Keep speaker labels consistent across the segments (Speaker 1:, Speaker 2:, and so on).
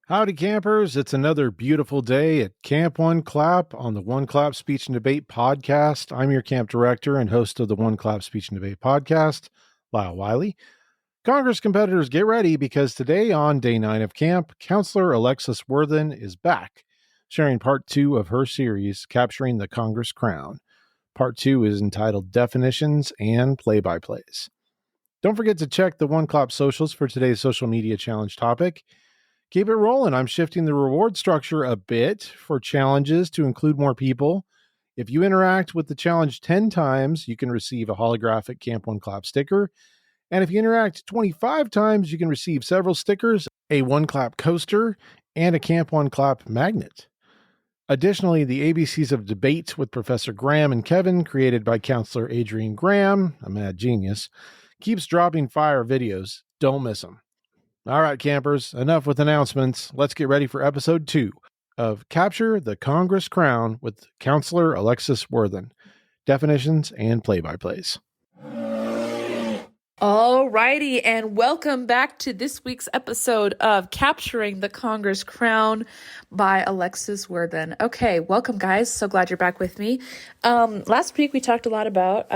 Speaker 1: Howdy, campers. It's another beautiful day at Camp One Clap on the One Clap Speech and Debate podcast. I'm your camp director and host of the One Clap Speech and Debate podcast, Lyle Wiley. Congress competitors, get ready because today on day 9 of camp, Counselor Alexis Worthen is back, sharing part 2 of her series, Capturing the Congress Crown. Part 2 is entitled Definitions and Play-by-Plays. Don't forget to check the One Clap socials for today's social media challenge topic. Keep it rolling. I'm shifting the reward structure a bit for challenges to include more people. If you interact with the challenge 10 times, you can receive a holographic Camp One Clap sticker. And if you interact 25 times, you can receive several stickers, a One Clap coaster, and a Camp One Clap magnet. Additionally, the ABCs of Debate with Professor Graham and Kevin, created by Counselor Adrian Graham, a mad genius, keeps dropping fire videos. Don't miss them. All right, campers, enough with announcements. Let's get ready for episode 2 of Capture the Congress Crown with Counselor Alexis Worthen. Definitions and play-by-plays.
Speaker 2: Alrighty, and welcome back to this week's episode of Capturing the Congress Crown by Alexis Worthen. Okay, welcome guys. So glad you're back with me. Last week we talked a lot about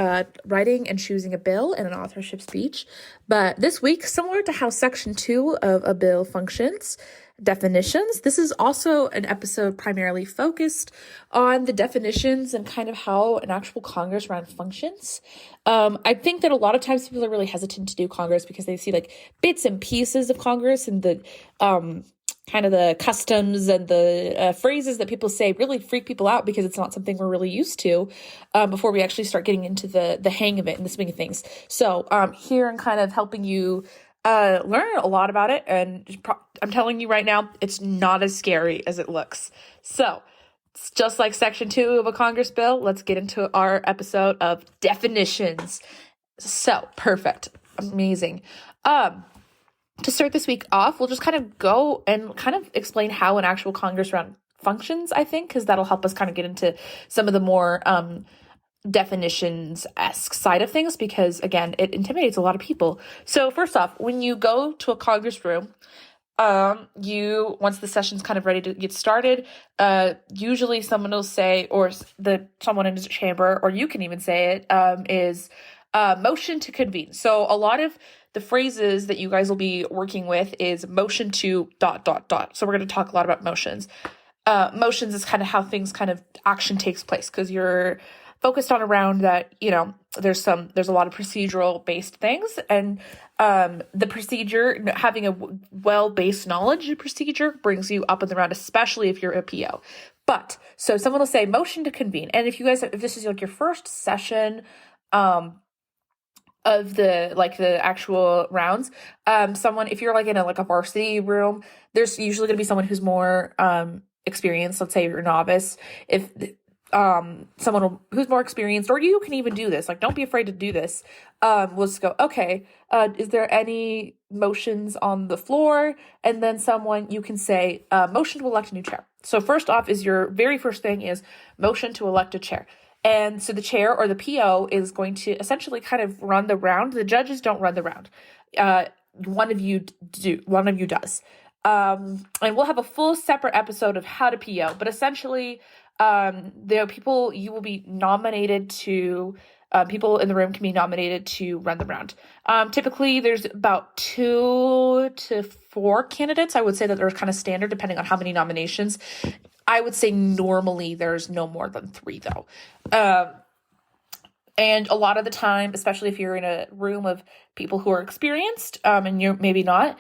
Speaker 2: writing and choosing a bill in an authorship speech, but this week, similar to how Section 2 of a bill functions, definitions. This is also an episode primarily focused on the definitions and kind of how an actual Congress round functions. I think that a lot of times people are really hesitant to do Congress because they see like bits and pieces of Congress and the kind of the customs and the phrases that people say really freak people out because it's not something we're really used to before we actually start getting into the hang of it and the swing of things. So here I'm kind of helping you learn a lot about it, and I'm telling you right now, it's not as scary as it looks. So, it's just like Section 2 of a Congress bill. Let's get into our episode of definitions. So, perfect. Amazing. To start this week off, we'll just kind of go and kind of explain how an actual Congress round functions, I think, because that'll help us kind of get into some of the more definitions-esque side of things, because again, it intimidates a lot of people. So first off, when you go to a Congress room, once the session's kind of ready to get started, usually someone will say, or someone in the chamber, or you can even say it, is motion to convene. So a lot of the phrases that you guys will be working with is motion to ... So we're going to talk a lot about motions. Motions is kind of how things kind of action takes place, because you're focused on a round that, there's a lot of procedural based things, and the procedure, having a well-based knowledge of procedure brings you up in the round, especially if you're a PO. But so someone will say motion to convene, and if this is like your first session of the actual rounds, if you're like in a varsity room, there's usually going to be someone who's more experienced. Let's say you're a novice. If someone who's more experienced, or you can even do this, like, don't be afraid to do this, will just go, okay, is there any motions on the floor? And then you can say, motion to elect a new chair. So first off is your very first thing is motion to elect a chair. And so the chair or the PO is going to essentially kind of run the round. The judges don't run the round. One of you does. And we'll have a full separate episode of how to PO, but essentially, you will be nominated to, people in the room can be nominated to run the round. Typically there's about 2 to 4 candidates. I would say that they're kind of standard depending on how many nominations. I would say normally there's no more than 3 though. And a lot of the time, especially if you're in a room of people who are experienced, and you're maybe not,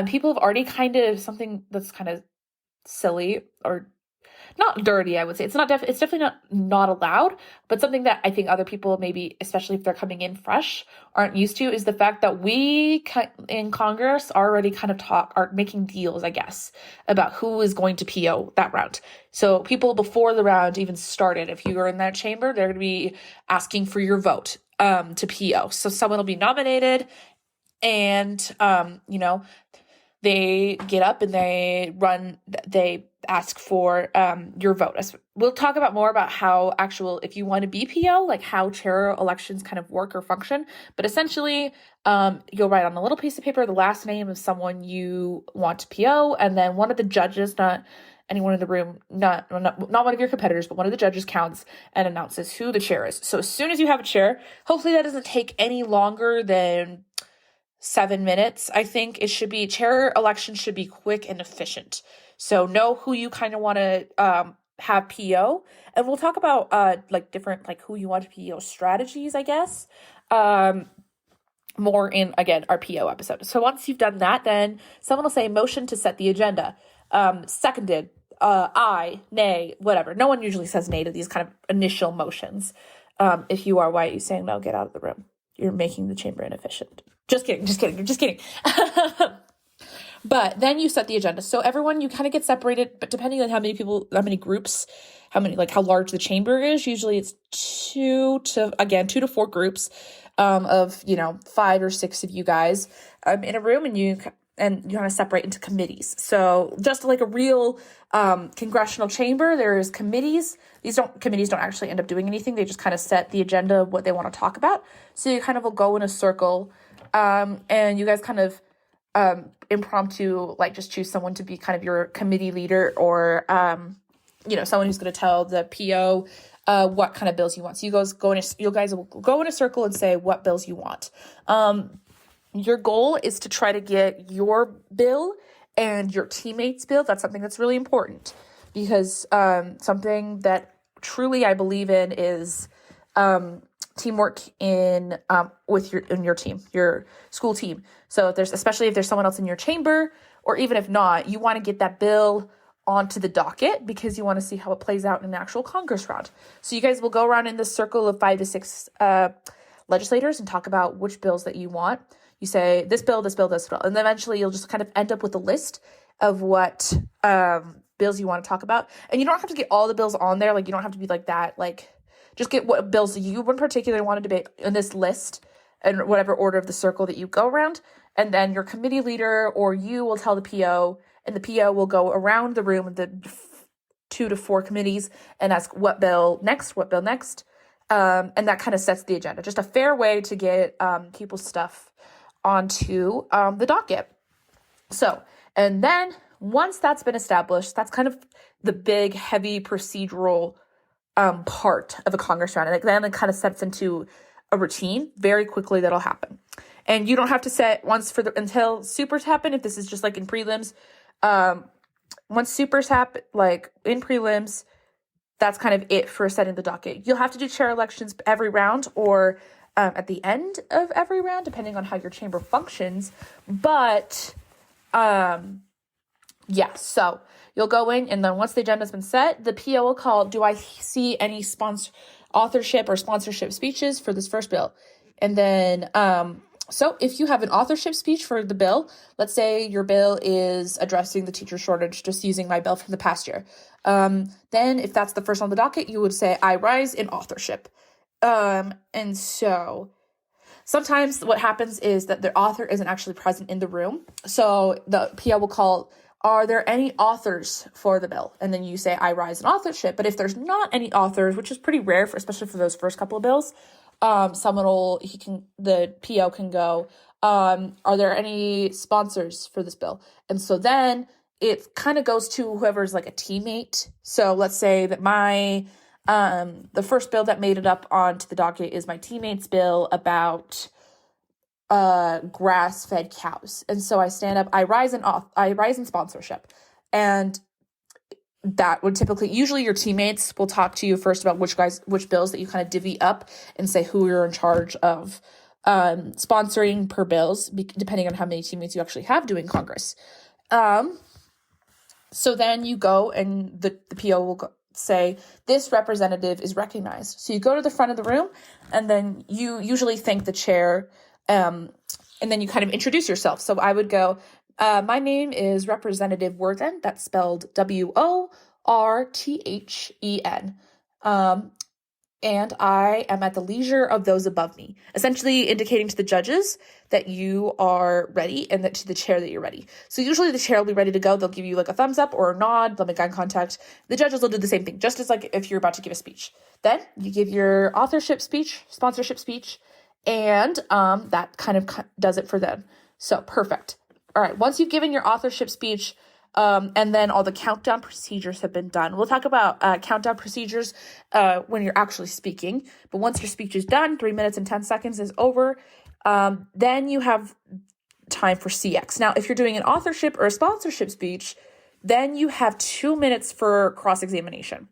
Speaker 2: people have already kind of something that's kind of silly or not dirty, I would say. It's definitely not allowed, but something that I think other people, maybe especially if they're coming in fresh, aren't used to, is the fact that we in Congress already kind of are making deals, I guess, about who is going to PO that round. So people before the round even started, if you are in that chamber, they're going to be asking for your vote to PO. So someone will be nominated, and they get up and they ask for your vote. We'll talk about more about how if you want to be PO, like how chair elections kind of work or function. But essentially, you'll write on a little piece of paper the last name of someone you want to PO, and then one of the judges, not anyone in the room, not one of your competitors, but one of the judges counts and announces who the chair is. So as soon as you have a chair, hopefully that doesn't take any longer than 7 minutes. I think chair elections should be quick and efficient. So know who you kind of want to have PO, and we'll talk about different who you want to PO strategies, I guess. More in, again, our PO episode. So once you've done that, then someone will say motion to set the agenda. Seconded, aye, nay, whatever. No one usually says nay to these kind of initial motions. If you are, why are you saying no? Get out of the room. You're making the chamber inefficient. Just kidding. But then you set the agenda. So everyone, you kind of get separated, but depending on how many groups, how large the chamber is, usually it's 2 to 4 groups of 5 or 6 of you guys in a room, and you kind of separate into committees. So just like a real congressional chamber, there's committees. Committees don't actually end up doing anything. They just kind of set the agenda of what they want to talk about. So you kind of will go in a circle, and you guys kind of impromptu, just choose someone to be kind of your committee leader, or someone who's going to tell the PO what kind of bills you want. So you guys will go in a circle and say what bills you want. Your goal is to try to get your bill and your teammates' bill. That's something that's really important, because something that truly I believe in is teamwork in your team, your school team. So especially if there's someone else in your chamber, or even if not, you want to get that bill onto the docket, because you want to see how it plays out in an actual Congress round. So you guys will go around in this circle of 5 to 6 legislators and talk about which bills that you want. You say this bill, this bill, this bill, and then eventually you'll just kind of end up with a list of what bills you want to talk about. And you don't have to get all the bills on there. You don't have to be like that. Just get what bills you in particular want to debate in this list, in whatever order of the circle that you go around. And then your committee leader or you will tell the PO, and the PO will go around the room of the 2 to 4 committees and ask what bill next. And that kind of sets the agenda. Just a fair way to get people's stuff onto the docket. So, and then once that's been established, that's kind of the big, heavy procedural part of a Congress round. And then it kind of sets into a routine very quickly that'll happen. And you don't have to set until supers happen. If this is just like in prelims, once supers happen, in prelims, that's kind of it for setting the docket. You'll have to do chair elections every round, or at the end of every round, depending on how your chamber functions. But so you'll go in, and then once the agenda's been set, the PO will call, do I see any authorship or sponsorship speeches for this first bill? And then, so if you have an authorship speech for the bill, let's say your bill is addressing the teacher shortage, just using my bill from the past year. Then if that's the first on the docket, you would say, I rise in authorship. And so sometimes what happens is that the author isn't actually present in the room. So the PO will call, are there any authors for the bill? And then you say, I rise in authorship. But if there's not any authors, which is pretty rare, especially for those first couple of bills, the PO can go, are there any sponsors for this bill? And so then it kind of goes to whoever's like a teammate. So let's say that the first bill that made it up onto the docket is my teammate's bill about grass-fed cows. And so I stand up, I rise in sponsorship. And that would usually your teammates will talk to you first about which bills that you kind of divvy up and say who you're in charge of sponsoring per bills, depending on how many teammates you actually have doing Congress. So then you go and the PO will say, this representative is recognized. So you go to the front of the room, and then you usually thank the chair, and then you kind of introduce yourself. So I would go, my name is Representative Worthen. That's spelled Worthen. and I am at the leisure of those above me, essentially indicating to the judges that you are ready and that to the chair that you're ready. So usually the chair will be ready to go. They'll give you like a thumbs up or a nod. They'll make eye contact. The judges will do the same thing, just as like if you're about to give a speech. Then you give your authorship speech, sponsorship speech, and that kind of does it for them. So perfect. All right, once you've given your authorship speech, and then all the countdown procedures have been done. We'll talk about countdown procedures when you're actually speaking. But once your speech is done, 3 minutes and 10 seconds is over, then you have time for CX. Now, if you're doing an authorship or a sponsorship speech, then you have 2 minutes for cross-examination.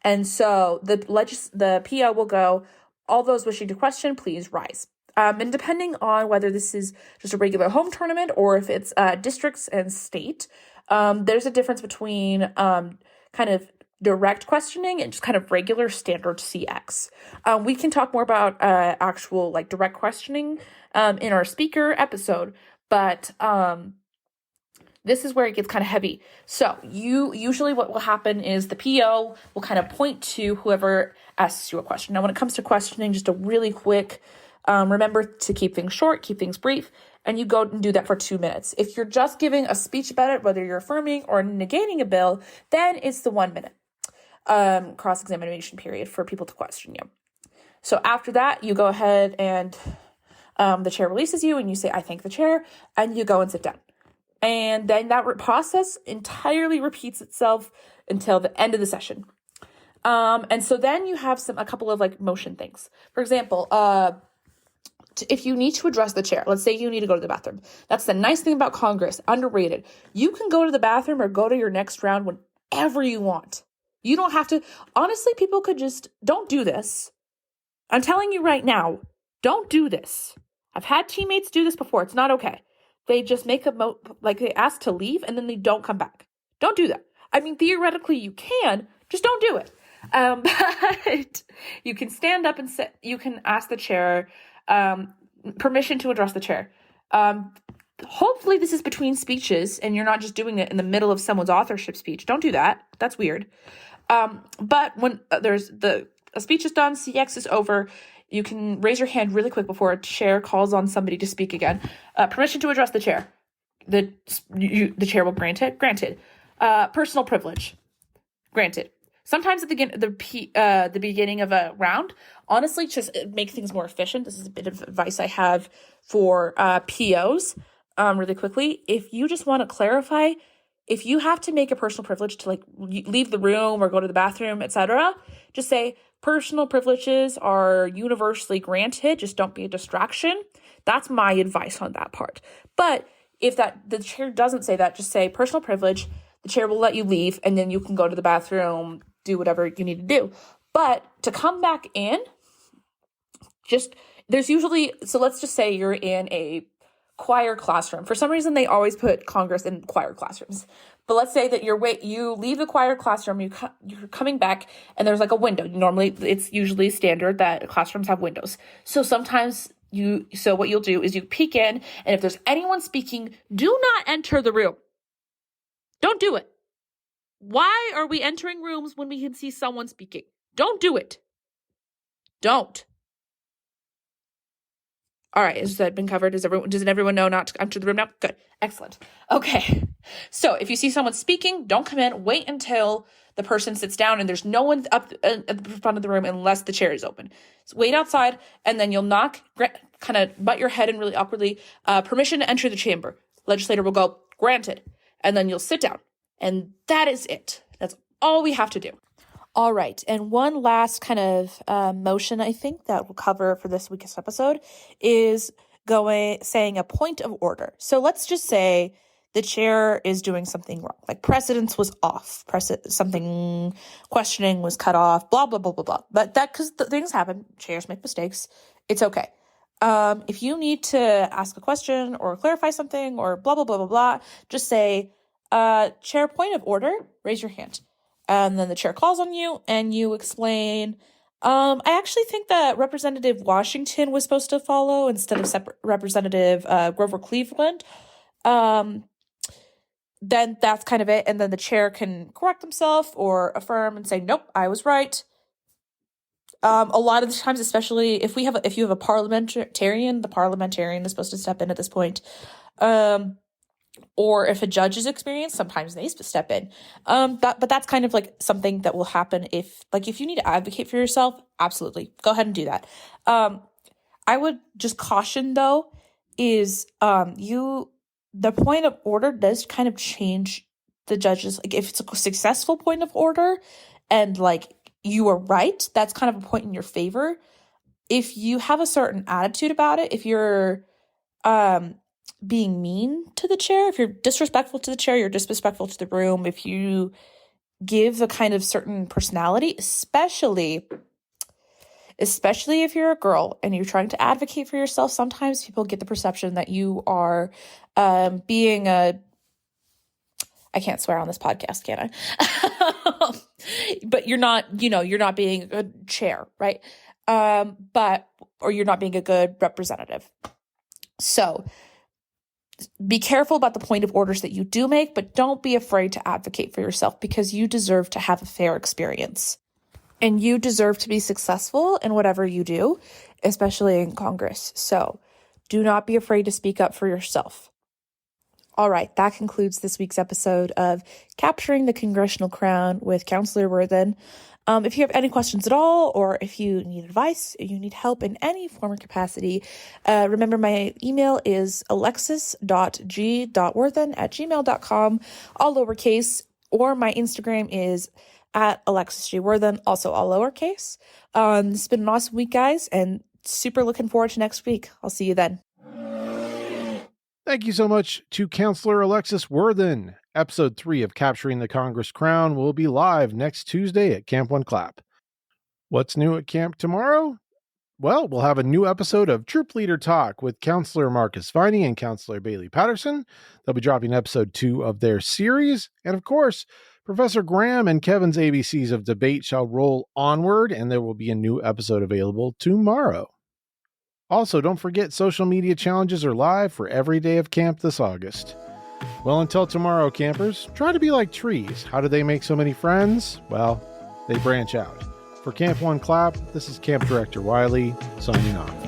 Speaker 2: And so the PO will go, all those wishing to question, please rise. And depending on whether this is just a regular home tournament or if it's districts and state, there's a difference between kind of direct questioning and just kind of regular standard CX. We can talk more about actual like direct questioning in our speaker episode, but this is where it gets kind of heavy. So usually what will happen is the PO will kind of point to whoever asks you a question. Now, when it comes to questioning, just a really quick, remember to keep things short, keep things brief, and you go and do that for 2 minutes. If you're just giving a speech about it, whether you're affirming or negating a bill, then it's the 1 minute cross-examination period for people to question you. So after that, you go ahead and the chair releases you and you say, I thank the chair, and you go and sit down. And then that process entirely repeats itself until the end of the session. And so then you have a couple of like motion things. For example, if you need to address the chair, let's say you need to go to the bathroom. That's the nice thing about Congress, underrated. You can go to the bathroom or go to your next round whenever you want. You don't have to. Honestly, people could just, don't do this. I'm telling you right now, don't do this. I've had teammates do this before. It's not okay. They just make they ask to leave and then they don't come back. Don't do that. I mean, theoretically you can, just don't do it. But you can stand up and sit. You can ask the chair permission to address the chair. Hopefully this is between speeches and you're not just doing it in the middle of someone's authorship speech. Don't do that. That's weird. But when a speech is done, CX is over, you can raise your hand really quick before a chair calls on somebody to speak again. Permission to address the chair. The chair will grant it. Granted. Personal privilege. Granted. Sometimes at the beginning of a round, honestly, just make things more efficient. This is a bit of advice I have for POs really quickly. If you just want to clarify, if you have to make a personal privilege to like leave the room or go to the bathroom, etc., just say personal privileges are universally granted. Just don't be a distraction. That's my advice on that part. But if the chair doesn't say that, just say personal privilege. The chair will let you leave, and then you can go to the bathroom, do whatever you need to do. But to come back in, there's usually, so let's just say you're in a choir classroom. For some reason, they always put Congress in choir classrooms. But let's say that you leave the choir classroom, you're coming back, and there's like a window. Normally, it's usually standard that classrooms have windows. So sometimes what you'll do is you peek in, and if there's anyone speaking, do not enter the room. Don't do it. Why are we entering rooms when we can see someone speaking? Don't do it. Don't. All right, has that been covered? Does everyone know not to enter the room now? Good. Excellent. Okay. So if you see someone speaking, don't come in. Wait until the person sits down and there's no one up at the front of the room unless the chair is open. So wait outside, and then you'll knock, kind of butt your head in really awkwardly. Permission to enter the chamber. Legislator will go, granted. And then you'll sit down. And that is it. That's all we have to do. All right. And one last kind of motion I think that we'll cover for this week's episode is saying a point of order. So let's just say the chair is doing something wrong. Like precedence was off. Something questioning was cut off, blah, blah, blah, blah, blah. But because things happen, chairs make mistakes. It's okay. If you need to ask a question or clarify something or blah, blah, blah, blah, blah, just say, chair, point of order, raise your hand. And then the chair calls on you and you explain, I actually think that Representative Washington was supposed to follow instead of Representative Grover Cleveland. Then that's kind of it. And then the chair can correct himself or affirm and say, nope, I was right. A lot of the times, especially if you have a parliamentarian, the parliamentarian is supposed to step in at this point. Or if a judge is experienced, sometimes they step in. But that's kind of like something that will happen if you need to advocate for yourself, absolutely. Go ahead and do that. I would just caution though, is the point of order does kind of change the judges. Like if it's a successful point of order and like you are right, that's kind of a point in your favor. If you have a certain attitude about it, if you're being mean to the chair, if you're disrespectful to the chair, you're disrespectful to the room, if you give a kind of certain personality, especially if you're a girl and you're trying to advocate for yourself, sometimes people get the perception that you are being a... I can't swear on this podcast, can I? But you're not being a good chair, right? Or you're not being a good representative. So be careful about the point of orders that you do make, but don't be afraid to advocate for yourself because you deserve to have a fair experience. And you deserve to be successful in whatever you do, especially in Congress. So do not be afraid to speak up for yourself. All right, that concludes this week's episode of Capturing the Congressional Crown with Counselor Worthen. If you have any questions at all, or if you need advice, or you need help in any form or capacity, remember my email is alexis.g.worthen@gmail.com, all lowercase, or my Instagram is at Alexis G. Worthen, also all lowercase. It's been an awesome week, guys, and super looking forward to next week. I'll see you then.
Speaker 1: Thank you so much to Counselor Alexis Worthen. Episode 3 of Capturing the Congress Crown will be live next Tuesday at Camp One Clap. What's new at camp tomorrow? Well, we'll have a new episode of Troop Leader Talk with Counselor Marcus Viney and Counselor Bailey Patterson. They'll be dropping episode 2 of their series. And of course, Professor Graham and Kevin's ABCs of Debate shall roll onward, and there will be a new episode available tomorrow. Also, don't forget social media challenges are live for every day of camp this August. Well, until tomorrow, campers, try to be like trees. How do they make so many friends? Well, they branch out. For Camp One Clap, this is Camp Director Wiley, signing off.